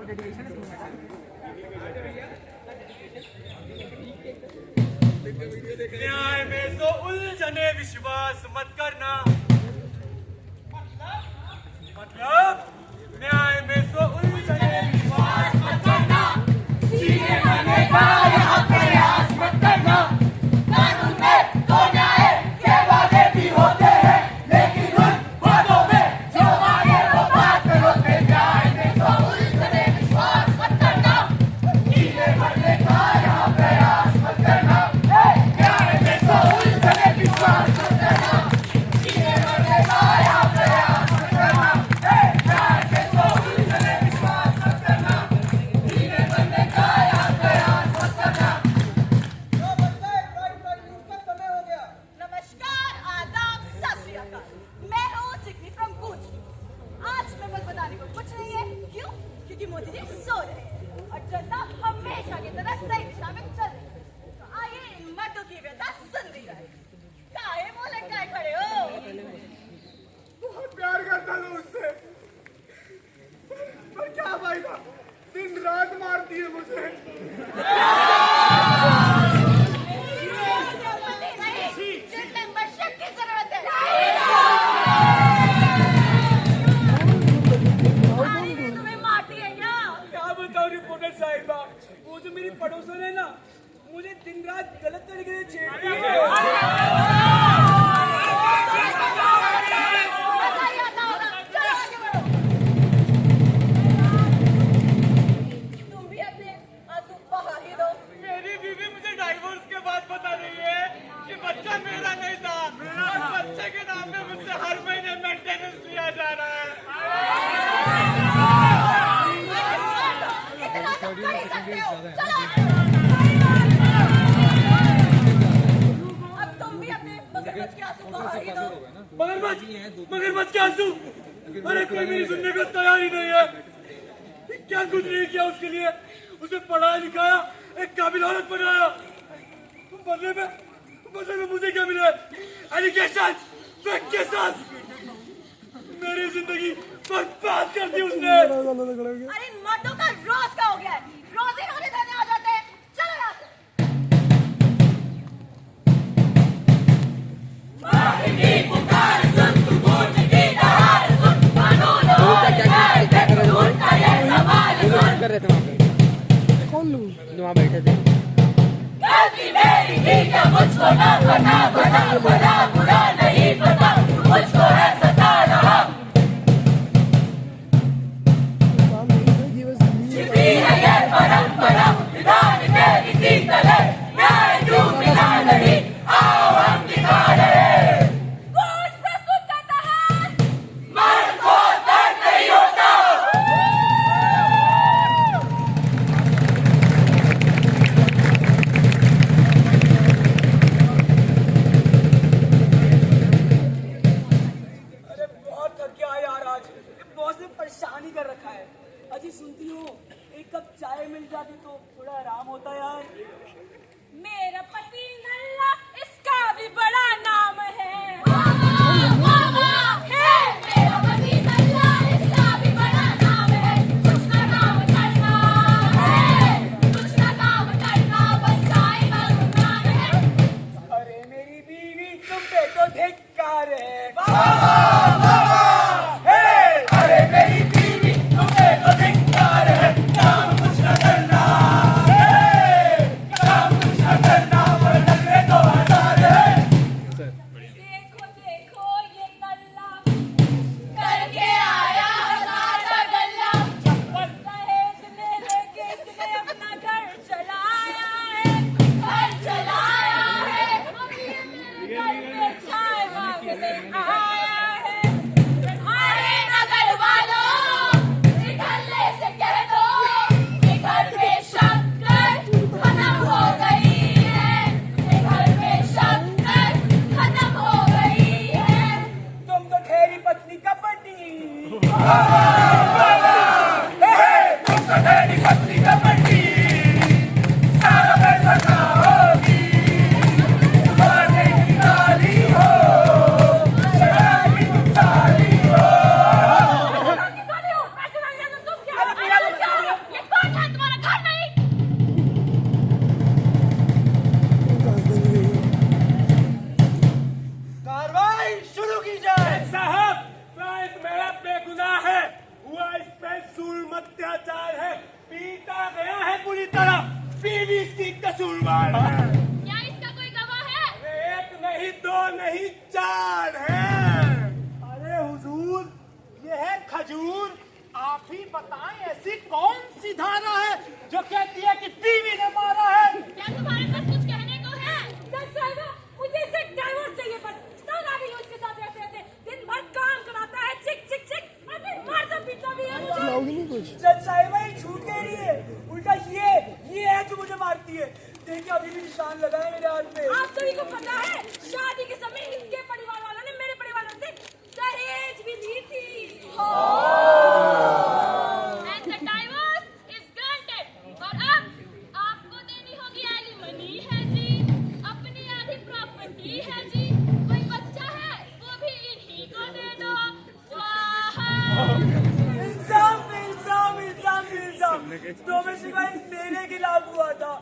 न्याय में तो उलझने विश्वास मत करना। मतलब न्याय में तो उलझने विश्वास मत करना। सीने बनने का यहाँ प्रयास मत करना। कानून में तो न्याय के वादे भी होते हैं, लेकिन उन वादों में जो मांगे वो बात में होते। न्याय में तो उलझने विश्वास मत करना। सीने बनने का यहाँ प्रयास मत करना। न्याय में तो उलझने विश्वास मत करना। सीने बनने का यहाँ प्रयास मत करना। न्याय में तो उलझने विश्वास मत करना। सीने बनने का यहाँ प्रयास मत करना। नमस्कार, आदाब, सत श्री अकाल। मैं हूँ चिकनी फ्रॉम कूच। आज मैं बस बताने को कुछ नहीं है। क्यों? क्योंकि मोदी जी सो रहे हैं और जनता हमेशा की तरह सही दिशा में चल रही है। तो आइए इन मर्दों की व्यथा सुन ली जाए। काहे बोले काय खड़े हो? बहुत प्यार करता था उससे, पर क्या फायदा, दिन रात मारती है मुझे। जिस मेंबरशिप की जरूरत है। तुम्हें मारती है क्या बताऊं रिपोर्टर साहिबा, वो जो मेरी पड़ोसन है ना, मुझे दिन रात गलत तरीके से छेड़ती है। मजा ही आता होगा। चलो आगे बढ़ो। तुम भी अपने आंसू बहा ही दो। मेरी बीवी मुझे डाइवोर्स के बाद बता रही है कि बच्चा मेरा नहीं था और बच्चे के नाम पे मुझसे हर महीने मेंटेनेंस लिया जा रहा है। इतना तो कर ही सकते हो। चलो आगे बढ़ो। अब तुम भी अपने मगरमच्छ के आंसू बहा ही दो। मगरमच्छ के आंसू? अरे कोई मेरी सुनने को तैयार ही नहीं है। क्या कुछ नहीं किया उसके लिए, उसे पढ़ाया लिखाया, एक काबिल औरत बनाया। बदले में मुझे क्या मिला? Education, vacation. मेरी जिंदगी बर्बाद कर दी उसने। अरे इन मर्दों का रोज का हो गया है। रोज ही रोने धरने आ जाते हैं। चलो यहाँ से। कर रहे थे वहाँ पे। कौन लोग वहाँ बैठे थे? गलती मेरी थी क्या मुझको ना पता, बना बना बुरा नहीं पता, मुझको है सता रहा। छिपी है ये परंपरा, विधान के रीति तले, न्याय क्यों मिला नहीं, आओ हम दिखा रहे। कूच प्रस्तुत करता है। मर्द को दर्द नहीं होता। परेशान ही कर रखा है। अजी सुनती हो, एक कप चाय मिल जाती तो थोड़ा आराम होता यार। मेरा पति नल्ला, इसका भी बड़ा नाम है। मेरा पति नल्ला, इसका भी बड़ा नाम है। कुछ ना काम करना है, कुछ ना काम करना, बचाएगा गुमान है। अरे मेरी बीवी तुम पे तो धिक्कार है। अरे मेरी बीवी तुम्हें तो धिक्कार है, काम कुछ न करना है, काम कुछ न करना, पर नखरे तो हजार है। देखो देखो ये नल्ला करके आया हजार का गल्ला। दहेज ले लेके इसने अपना घर चलाया है, घर चलाया है। अभी ये मेरे घर पे चाय मांगने आया है। कसूरवार है। क्या इसका कोई गवाह है? एक नहीं, दो नहीं, 4 हैं। अरे हुजूर, ये है खजूर। आप ही बताएं ऐसी कौन सी धारा है जो कहती है कि बीवी ने मारा है? क्या तुम्हारे पास कुछ कहने को है? जज साहिबा, मुझे इससे डाइवोर्स चाहिए बस। तंग आ गई हूं इसके साथ रहते रहते। दिन भर काम कराता है, चिक चिक चिक, और फिर मारता पीटता भी है मुझे। लाओगी नहीं कुछ? जज साहिबा ये छूट गई नहीं है, उल्टा ये है जो मुझे मारती है। देखिए अभी भी निशान लगा है मेरे हाथ पे। आप सभी को पता है, शादी के समय इसके परिवार वालों ने मेरे परिवार वालों से दहेज भी दी थी। And the divorce is granted. और अब आपको देनी होगी एलिमनी है जी, अपनी आधी प्रॉपर्टी है जी, कोई बच्चा है वो भी इन्हीं को दे दो। स्वाहा। इल्जाम डोमेस्टिक वायलेंस मेरे खिलाफ हुआ था,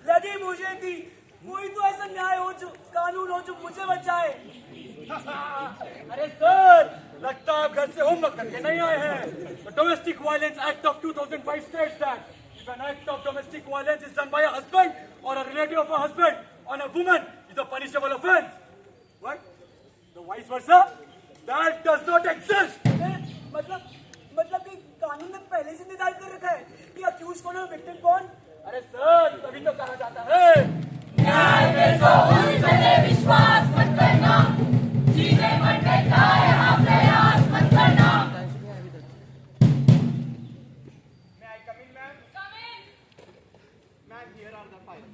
लगी मुझे थी। कोई तो ऐसा न्याय हो जो कानून हो जो मुझे बचाए। अरे सर, लगता है आप घर से होमवर्क करके नहीं आए हैं। The Domestic Violence Act of 2005 states that if an act of domestic violence is done by a husband or a relative of a husband on a woman, is a punishable offense. What? The vice versa? That does not exist. मतलब कि कानून ने पहले से निर्धारित कर रखा है कि अक्यूज कौन है, विक्टिम कौन? अरे सर, तभी तो कहा जाता है न्याय में तो उलझने विश्वास मत करना, जीने मरने का यहाँ प्रयास मत करना। May I come in, ma'am? Come in. Ma'am, here are the files.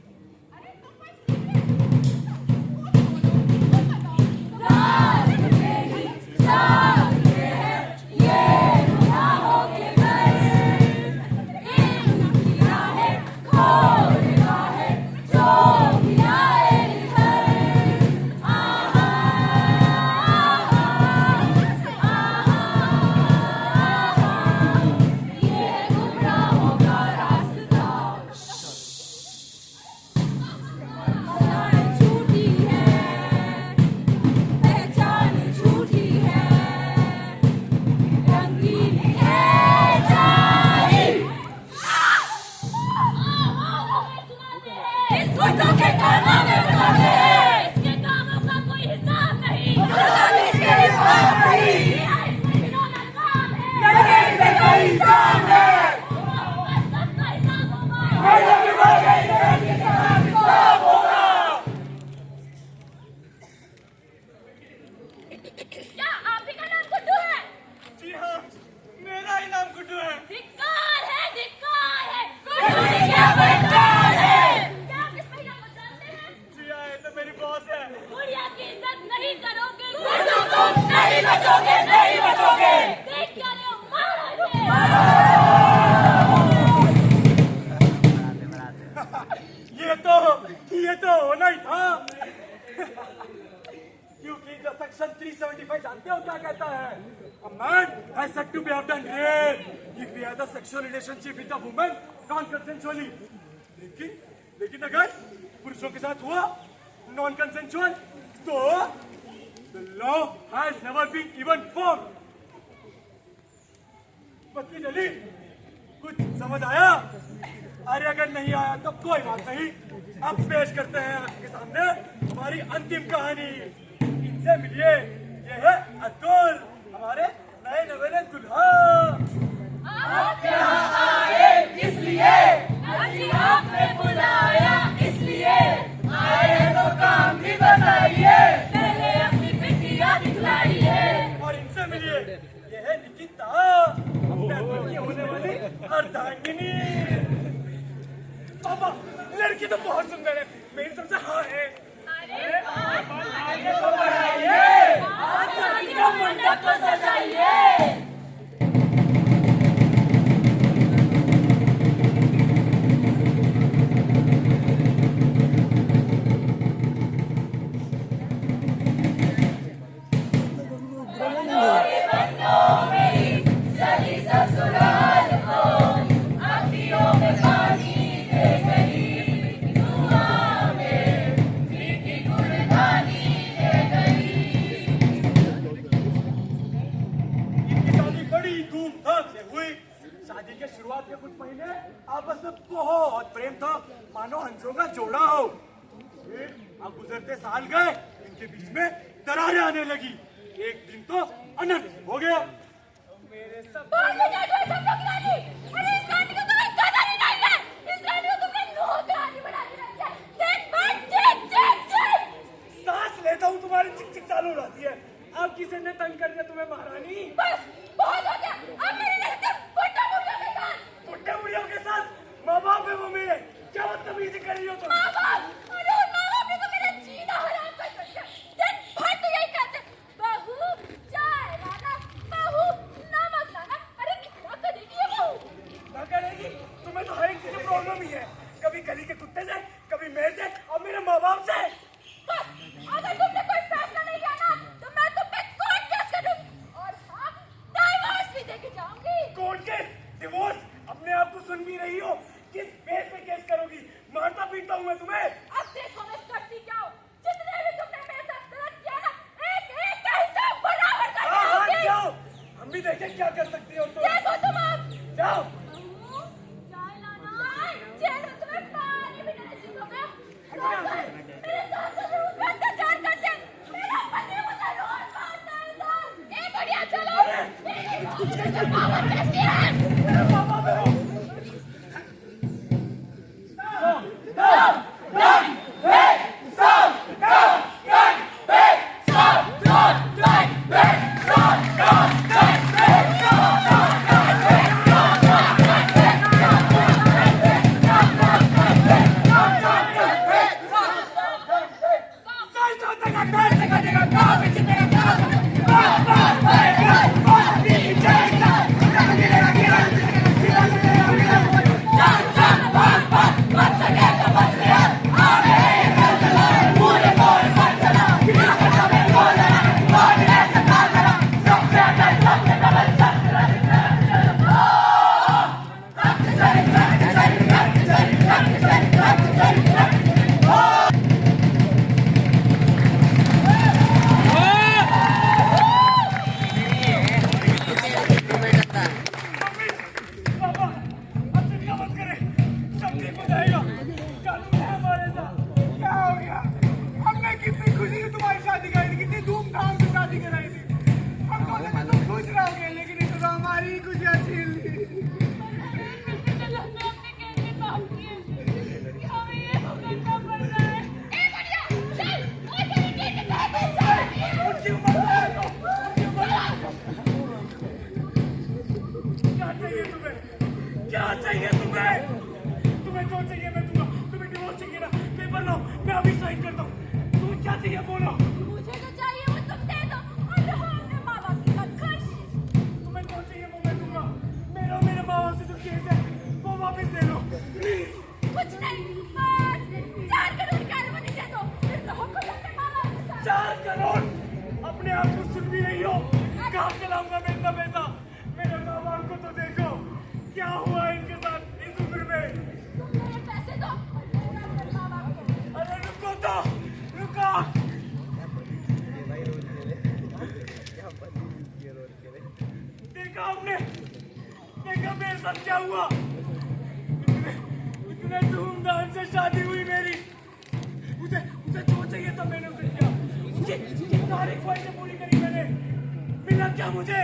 इसके कामों का कोई हिसाब नहीं। क्या आप ही का नाम गुड्डू है? जी हाँ, मेरा ही नाम गुड्डू है। धिक्कार है। गुड्डू ने क्या बदनाम है? क्या आप इस महिला को जानते हैं? जी हाँ, ये तो मेरी बॉस है। गुड़िया की इज्जत नहीं करोगे, गुड्डू तुम नहीं बचोगे। देख क्या रहे हो, मारो इसे। ये तो होना ही था। क्योंकि the section 375 जानते हो क्या कहता है? A man has said to be have done rape if he had a sexual relationship with a woman non-consensually. लेकिन अगर पुरुषों के साथ हुआ non-consensual, तो the law has never been even formed. वकील अली, कुछ समझ आया? अरे अगर नहीं आया तो कोई बात नहीं, अब पेश करते हैं आपके सामने हमारी अंतिम कहानी। इनसे मिलिए, ये है अतुल, हमारे नए नवेले दुल्हा। आप यहाँ आए इसलिए, आपने बुलाया इसलिए, आए तो काम भी बताइए, पहले अपनी पिटिया दिखलाइए। और इनसे मिलिए, ये है निकिता, अपने अतुल की होने वाली अर्धांगिनी। पापा, लड़की तो बहुत सुंदर है, मेरी तरफ से हाँ है। अरे आगे तो बढ़ाइए, आज शादी का मंडप तो सजाइए। अब गुजरते साल गए, इनके बीच में दरारें आने लगी। एक दिन तो अनर्थ हो गया। मेरे सब बहुत हो जाए सब लोग रानी। अरे इस रानी को तुम्हें कदर ही नहीं है। इस रानी को तुमने नौकरानी बना के रखा है। दिन भर चिक चिक चिक। सांस लेता हूँ तुम्हारी चिक चिक चालू रहती है। अब किसी ने तंग कर दिया तुम्हें महारानी? बस बहुत हो गया। अब मेरी नहीं सिर्फ बुड्ढा बुढ़ियों के साथ। बुड्ढे बुढ़ियों के साथ माँ बाप है वो मेरे। क्या बदतमीजी कर रही हो तुम? माँ बाप, अरे उन माँ बाप ने तो मेरा जीना हराम कर दिया। दिन भर तो यही कहते, बहू चाय लाना, बहू नमक लाना। अरे कितना करेगी ये बहू? ना करेगी? तुम्हें तो हर एक चीज में प्रॉब्लम ही है। कभी गली के कुत्ते से, कभी मेरे से और मेरे माँ बाप से। बस अगर तुमने कोई फैसला नहीं किया ना तो मैं तुम पे कोर्ट केस करूंगी और हाँ डाइवोर्स भी देके जाऊंगी। कोर्ट केस, डिवोर्स, अपने आप को सुन भी रही हो? किस बेस पे केस करोगी? मारता पीटता हूँ मैं तुम्हें। अब देखो मैं करती क्या हूँ। जितने भी तुमने मेरे साथ गलत किया ना, एक एक का हिसाब बराबर कर हाँ हाँ दूंगी। जाओ, हम भी देखें क्या कर सकती हो तुम। देखो तुम अब जाओ। बहू, चाय लाना। जेल में तुम्हें पानी भी नहीं सीखोगे। मेरे साथ रूम में अत्याचार करते। मेरा पति मुझे रोज मारता है सर। ए बढ़िया चलो। मेरी पावर कैसी है? मेरे माँ बाप है वो। क्या चाहिए तुम्हें? तुम्हें जो चाहिए मैं दूंगा। तुम्हें डिवोर्स चाहिए ना? पेपर लाओ, मैं अभी साइन करता हूँ। तुम्हें क्या चाहिए बोलो? मुझे जो चाहिए वो तुम दे दो और रहो अपने माँ बाप के साथ खुश। तुम्हें जो चाहिए वो मैं दूंगा। मेरे माँ बाप से जो केस है वो वापस ले लो प्लीज। कुछ नहीं, बस 4 करोड़ की अनुमति दे दो, फिर रहो खुश अपने माँ बाप के साथ। 4 करोड़? अपने आप को सुन भी रही हो? कहाँ से लाऊंगा मैं इतना पैसा? मेरे माँ बाप को तो देखो क्या हुआ इनके साथ इस उम्र में। तुम मेरे पैसे दो और मेरा अपने माँ बाप को। अरे रुको तो, रुको। देखा आपने? देखा मेरे साथ क्या हुआ? इतने धूमधाम से शादी हुई मेरी। मुझे जो चाहिए था मैंने उसे दिया। उसकी सारी ख्वाहिशें पूरी करी मैंने। मिला क्या मुझे?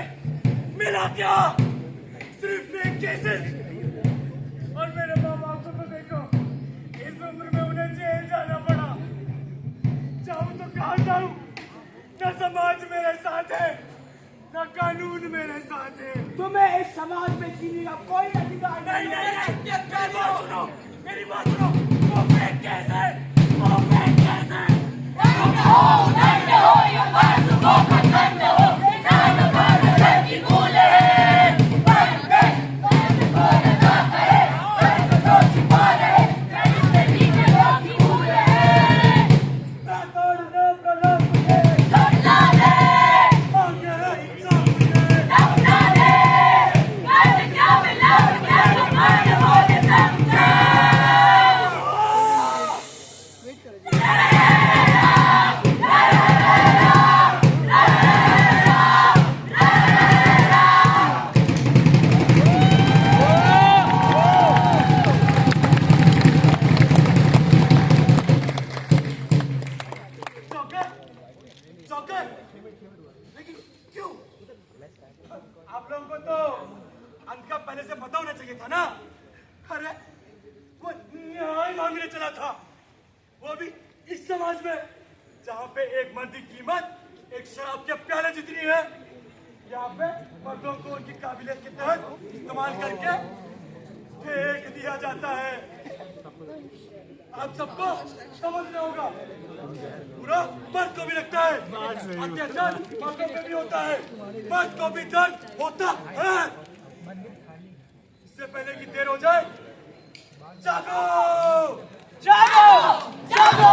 मिला क्या? सिर्फ एक केसेस। और मेरे माँ बाप को तो देखो, इस उम्र में उन्हें जेल जाना पड़ा। जाऊं तो कहाँ जाऊं? न समाज मेरे साथ है, न कानून मेरे साथ है। तुम्हें इस समाज में जीने का कोई अधिकार नहीं नहीं नहीं, मेरी बात सुनो, मेरी बात सुनो। वो फेक केस है, वो फेक केस है। था ना, अरे वो न्याय मांगने चला था, वो भी इस समाज में जहाँ पे एक मर्द की कीमत एक शराब के प्याले जितनी है। यहाँ पे मर्दों को उनकी काबिलियत के तहत इस्तेमाल करके फेंक दिया जाता है। आप सबको समझना होगा, पूरा मर्द को भी लगता है, अत्याचार मर्दों पे भी होता है, मर्द को भी दर्द होता है। इससे पहले कि देर हो जाए, जागो, जागो, जागो।